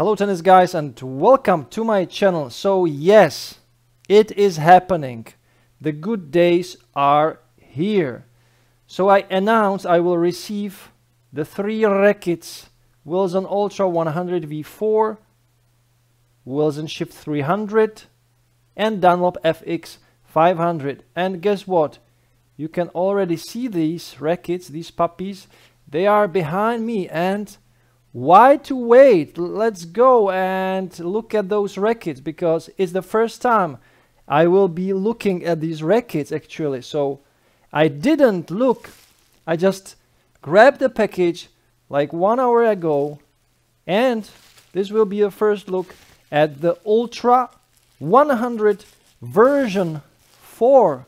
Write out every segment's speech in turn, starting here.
Hello tennis guys and welcome to my channel. So yes, it is happening. The good days are here. So I announced I will receive the 3 rackets, Wilson Ultra 100 V4, Wilson Shift 300 and Dunlop FX 500. And guess what? You can already see these rackets, these puppies. They are behind me, and why to wait? Let's go and look at those rackets, because it's the first time I will be looking at these rackets actually. So I didn't look, I just grabbed the package like 1 hour ago, and this will be a first look at the Ultra 100 version 4.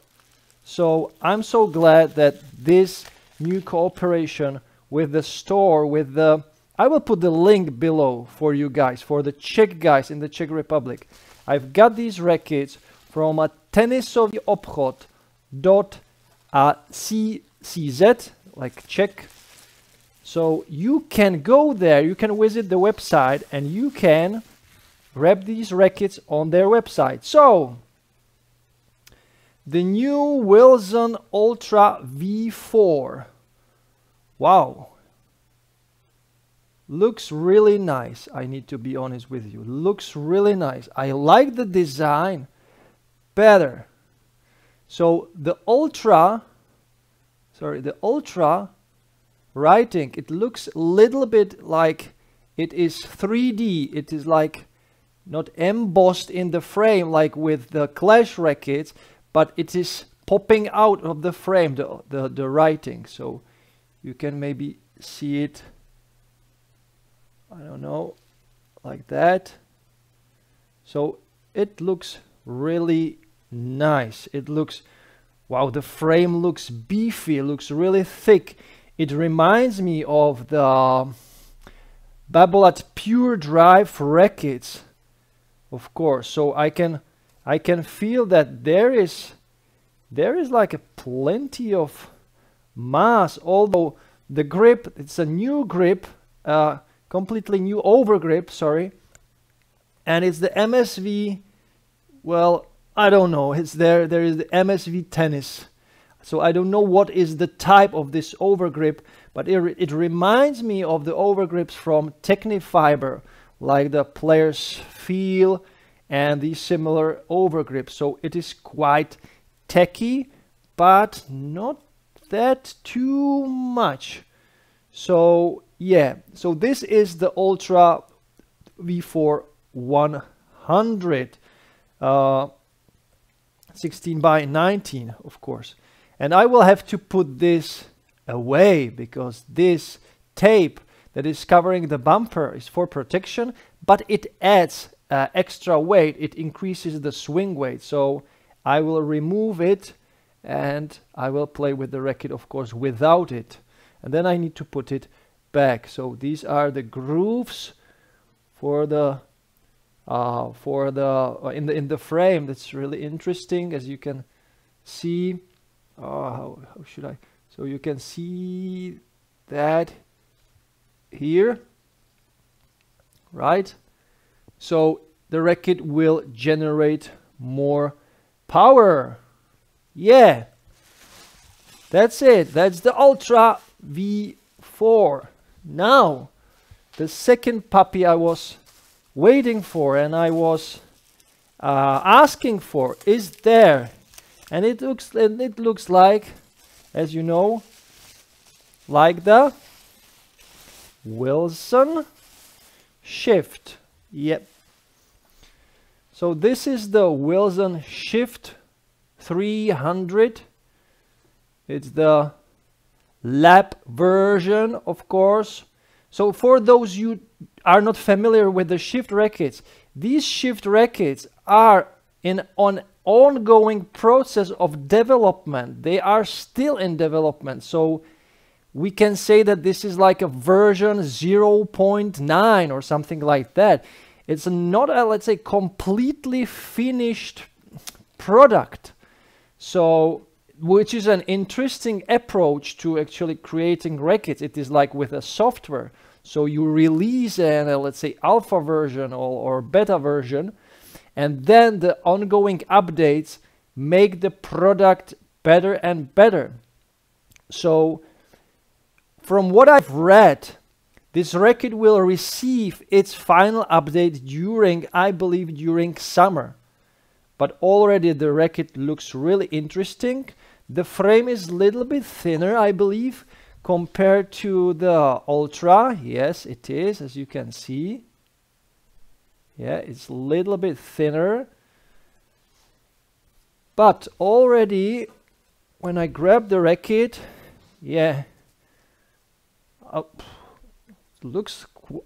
So I'm so glad that this new cooperation with the store, with the I will put the link below for you guys, for the Czech guys in the Czech Republic. I've got these rackets from a tenisový obchod.cz, like Czech. So you can go there, you can visit the website, and you can grab these rackets on their website. So the new Wilson Ultra V4. Wow. Looks really nice. I need to be honest with you. Looks really nice. I like the design better. So the Ultra writing, it looks a little bit like it is 3D. It is like not embossed in the frame like with the Clash rackets, but it is popping out of the frame, the writing. So you can maybe see it, I don't know, like that. So it looks really nice. It looks, wow, the frame looks beefy, looks really thick. It reminds me of the Babolat Pure Drive rackets, of course. So I can feel that there is like a plenty of mass, although the grip, it's a new grip, completely new overgrip, sorry, and it's the MSV, well, I don't know, it's there is the MSV tennis, so I don't know what is the type of this overgrip, but it reminds me of the overgrips from Technifiber, like the Players Feel and these similar overgrips. So it is quite techy, but not that too much. So yeah, so this is the Ultra V4 100, 16 by 19, of course. And I will have to put this away, because this tape that is covering the bumper is for protection, but it adds extra weight. It increases the swing weight. So I will remove it, and I will play with the racket, of course, without it. And then I need to put it back. So these are the grooves for the in the frame. That's really interesting, as you can see. How should I? So you can see that here, right? So the racket will generate more power. Yeah, that's it. That's the Ultra V4. Now, the second puppy I was waiting for and I was asking for is there, and it looks like, as you know, like the Wilson Shift. Yep. So this is the Wilson Shift 300. It's the lap version, of course. So for those you are not familiar with the Shift rackets, these Shift rackets are in an ongoing process of development. They are still in development. So we can say that this is like a version 0.9 or something like that. It's not a, let's say, completely finished product. So, which is an interesting approach to actually creating rackets. It is like with a software. So you release an, let's say, alpha version or beta version, and then the ongoing updates make the product better and better. So from what I've read, this racket will receive its final update during, I believe, during summer. But already the racket looks really interesting. The frame is a little bit thinner, I believe, compared to the Ultra. Yes, it is, as you can see. Yeah, it's a little bit thinner. But already, when I grab the racket, yeah,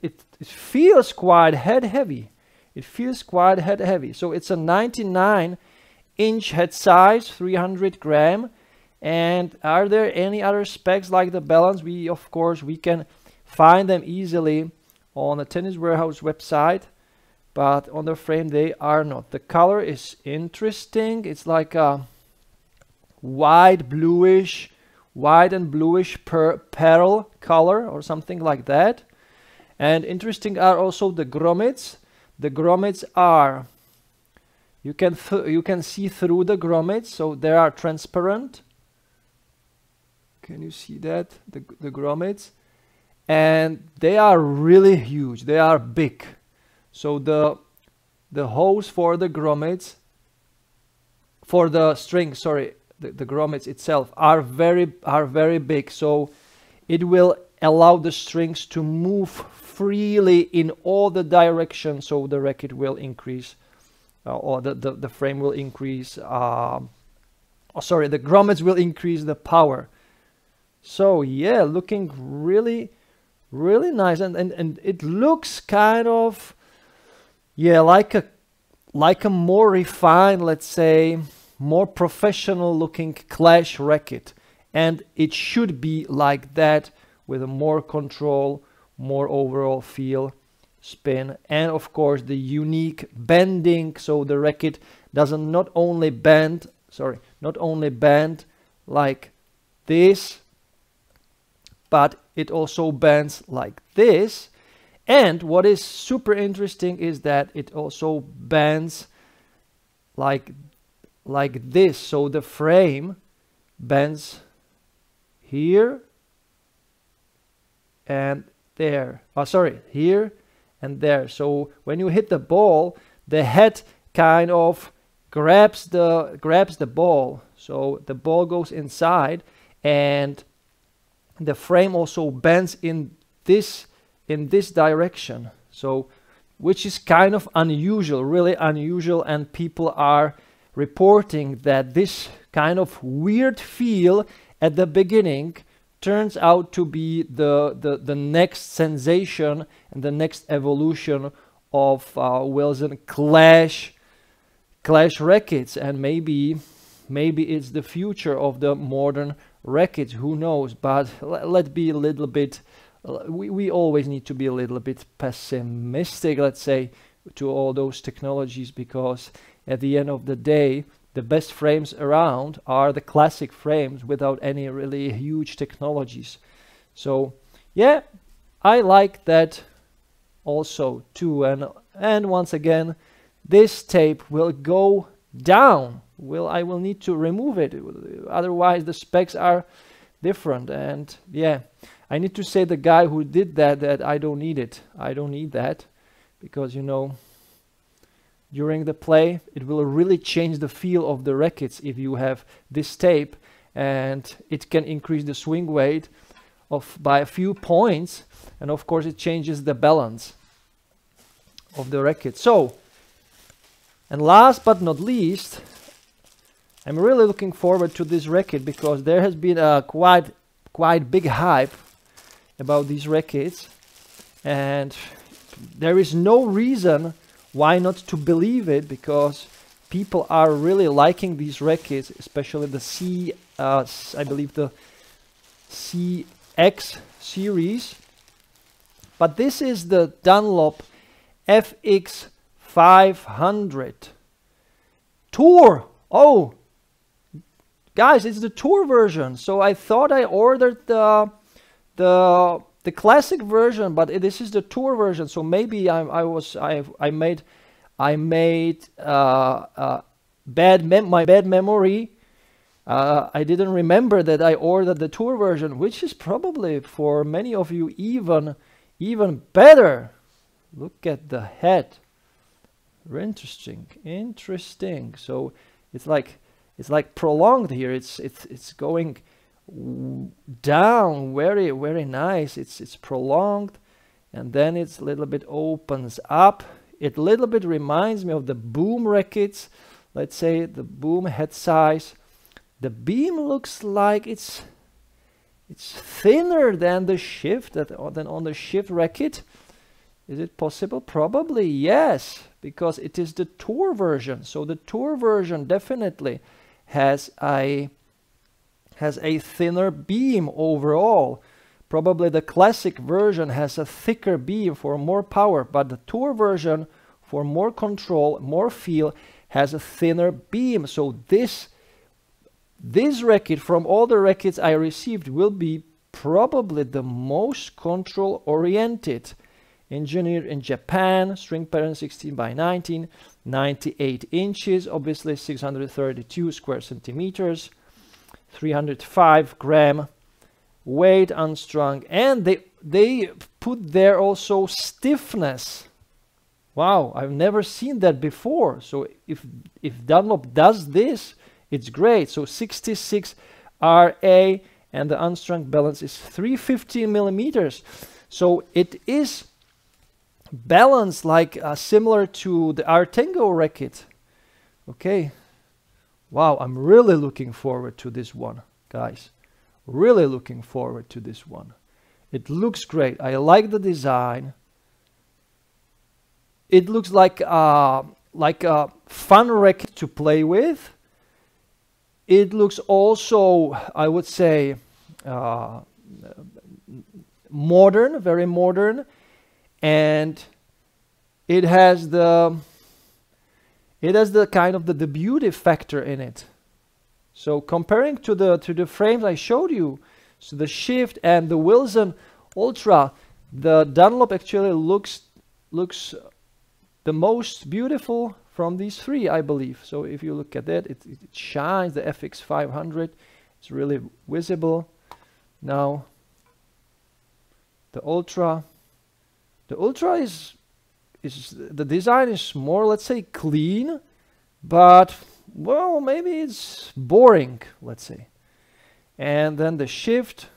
it feels quite head heavy. It feels quite head heavy. So it's a 99-inch head size, 300 gram. And are there any other specs like the balance? Of course, we can find them easily on the Tennis Warehouse website, but on the frame they are not. The color is interesting. It's like a white and bluish pearl color or something like that. And interesting are also the grommets. The grommets are, you can see through the grommets, so they are transparent. Can you see that? The grommets? And they are really huge. They are big. So the hose for the grommets, for the string, sorry, the grommets itself are very big. So it will allow the strings to move freely in all the directions. So the racket will increase, or the frame will increase. The grommets will increase the power. So yeah, looking really nice, and it looks kind of, yeah, like a more refined, let's say, more professional looking Clash racket. And it should be like that, with a more control, more overall feel, spin, and of course the unique bending. So the racket doesn't not only bend like this, but it also bends like this. And what is super interesting is that it also bends like this. So the frame bends here and there. Here and there. So when you hit the ball, the head kind of grabs the ball. So the ball goes inside, and the frame also bends in this direction. So, which is kind of unusual, really unusual, and people are reporting that this kind of weird feel at the beginning turns out to be the next sensation and the next evolution of Wilson Clash rackets, and maybe it's the future of the modern rackets, who knows. But let's be a little bit, we always need to be a little bit pessimistic, let's say, to all those technologies, because at the end of the day, the best frames around are the classic frames without any really huge technologies. So yeah, I like that also too. And once again, this tape will go down. I will need to remove it, otherwise the specs are different. And yeah, I need to say the guy who did that I don't need it. I don't need that, because you know, during the play it will really change the feel of the rackets if you have this tape, and it can increase the swing weight by a few points, and of course it changes the balance of the racket. So, and last but not least, I'm really looking forward to this racket, because there has been a quite big hype about these rackets, and there is no reason why not to believe it, because people are really liking these rackets, especially the I believe the CX series. But this is the Dunlop FX 500 Tour. Oh, guys, it's the Tour version. So I thought I ordered the the classic version, but this is the tour version. So maybe I made my bad memory. I didn't remember that I ordered the tour version, which is probably for many of you even better. Look at the head. Interesting. So it's like prolonged here. It's going down, very nice. It's prolonged, and then it's a little bit opens up. It a little bit reminds me of the boom rackets. Let's say the boom head size. The beam looks like it's thinner than the shift, than on the shift racket. Is it possible? Probably yes, because it is the tour version. So the tour version definitely has a thinner beam overall. Probably the classic version has a thicker beam for more power, but the tour version for more control, more feel, has a thinner beam. So this racket from all the rackets I received will be probably the most control oriented. Engineered in Japan, string pattern 16 by 19, 98 inches, obviously 632 square centimeters, 305 gram weight unstrung, and they put there also stiffness. Wow, I've never seen that before. So if Dunlop does this, it's great. So 66 RA, and the unstrung balance is 315 millimeters. So it is balanced like similar to the Artengo racket. Okay. Wow, I'm really looking forward to this one, guys. Really looking forward to this one. It looks great. I like the design. It looks like a fun racket to play with. It looks also, I would say, modern, very modern, and it has the kind of the beauty factor in it. So comparing to the frames I showed you, so the Shift and the Wilson Ultra, the Dunlop actually looks the most beautiful from these three, I believe. So if you look at it, it shines. The FX 500, it's really visible. Now the Ultra is the design is more, let's say, clean, but well, maybe it's boring, let's say. And then the Shift,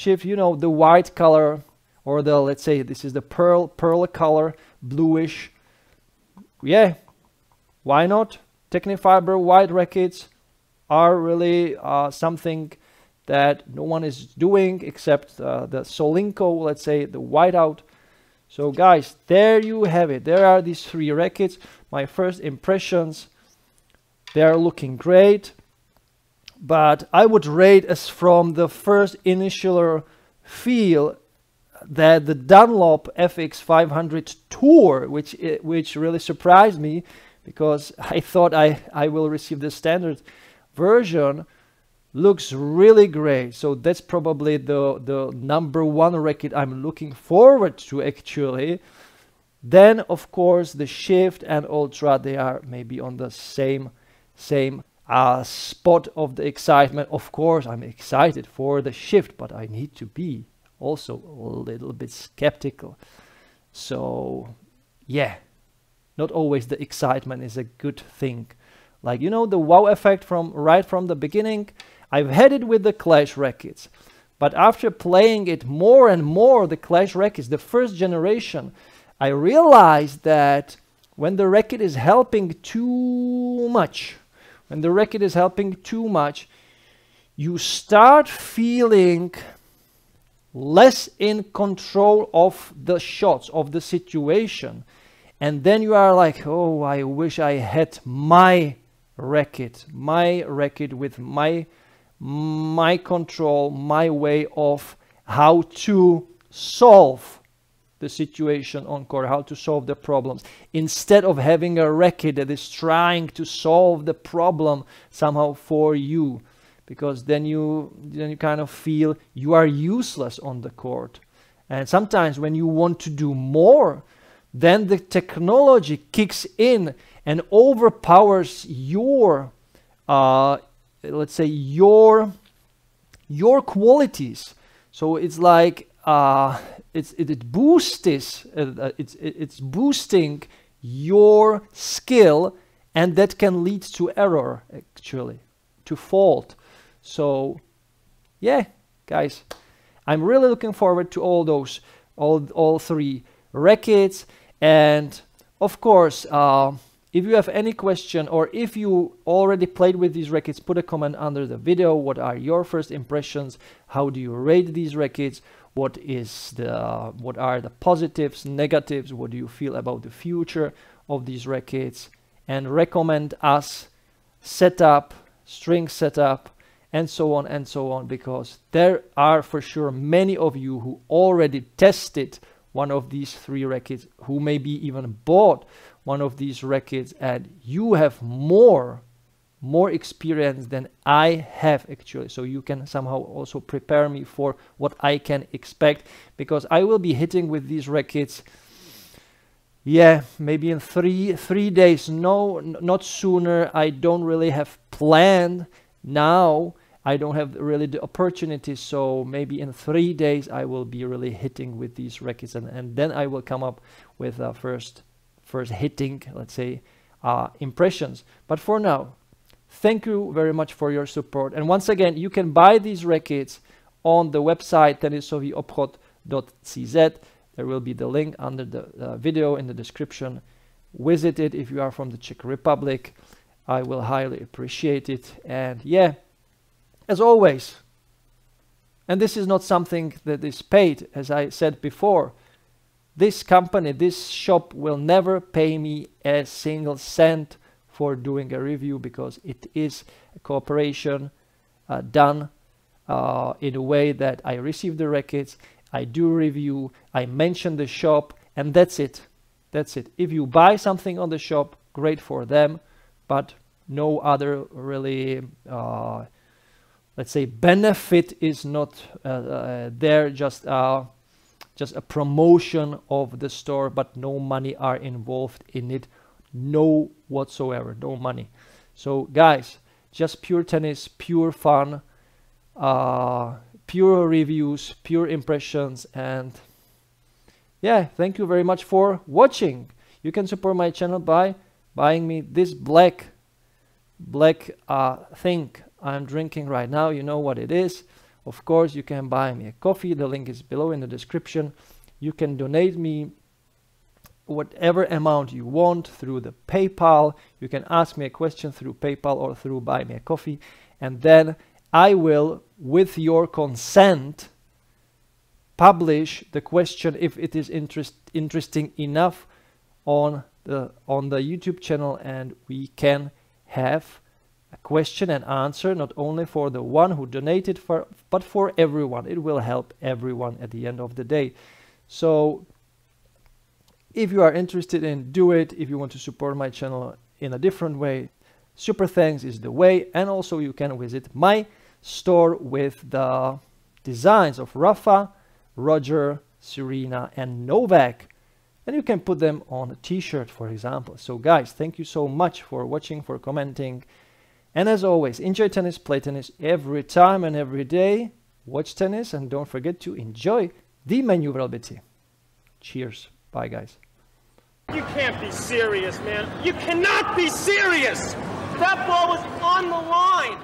you know, the white color, or the, let's say this is the pearl color, bluish. Yeah, why not? Technifiber white rackets are really something that no one is doing except the Solinco, let's say the whiteout. So guys, there you have it. There are these three rackets. My first impressions, they are looking great, but I would rate as from the first initial feel that the Dunlop FX 500 Tour, which really surprised me, because I thought I will receive the standard version, looks really great. So that's probably the number one racket I'm looking forward to, actually. Then of course the Shift and Ultra, they are maybe on the same spot of the excitement. Of course I'm excited for the Shift, but I need to be also a little bit skeptical. So yeah, not always the excitement is a good thing. Like, you know, the wow effect right from the beginning, I've had it with the Clash rackets, but after playing it more and more, the Clash rackets, the first generation, I realized that when the racket is helping too much, you start feeling less in control of the shots, of the situation. And then you are like, oh, I wish I had my racket with my control, my way of how to solve the situation on court, how to solve the problems, instead of having a racket that is trying to solve the problem somehow for you, because then you kind of feel you are useless on the court. And sometimes when you want to do more, then the technology kicks in and overpowers your, let's say, your qualities. So it's like it boosts this. It's boosting your skill, and that can lead to error, actually, to fault. So yeah, guys, I'm really looking forward to all those, all three rackets. And of course, if you have any question, or if you already played with these rackets, put a comment under the video. What are your first impressions? How do you rate these rackets? What are the positives, negatives? What do you feel about the future of these rackets? And recommend us setup, string setup, and so on, because there are for sure many of you who already tested one of these three rackets, who maybe even bought one of these rackets, and you have more experience than I have, actually. So you can somehow also prepare me for what I can expect, because I will be hitting with these rackets, yeah, maybe in three days. No, not sooner. I don't really have planned now. I don't have really the opportunity, so maybe in 3 days I will be really hitting with these rackets, and then I will come up with first hitting, let's say, impressions. But for now, thank you very much for your support. And once again, you can buy these rackets on the website tenisovyobchod.cz. There will be the link under the video in the description. Visit it if you are from the Czech Republic. I will highly appreciate it. And yeah, as always, and this is not something that is paid, as I said before, this company, this shop will never pay me a single cent for doing a review, because it is a cooperation done in a way that I receive the rackets, I do review, I mention the shop, and that's it. That's it. If you buy something on the shop, great for them, but no other really let's say benefit is not there, just a promotion of the store, but no money are involved in it, no whatsoever, no money. So guys, just pure tennis, pure fun, pure reviews, pure impressions. And yeah, thank you very much for watching. You can support my channel by buying me this black thing I'm drinking right now. You know what it is. Of course, you can buy me a coffee. The link is below in the description. You can donate me whatever amount you want through the PayPal. You can ask me a question through PayPal or through buy me a coffee, and then I will, with your consent, publish the question if it is interesting enough on the YouTube channel, and we can have a question and answer, not only for the one who donated, but for everyone. It will help everyone at the end of the day. So if you are interested in, do it. If you want to support my channel in a different way, super thanks is the way. And also you can visit my store with the designs of Rafa, Roger, Serena, and Novak, and you can put them on a t-shirt, for example. So guys, thank you so much for watching, for commenting. And as always, enjoy tennis, play tennis every time and every day. Watch tennis, and don't forget to enjoy the manooovrlbity. Cheers. Bye, guys. You can't be serious, man. You cannot be serious! That ball was on the line!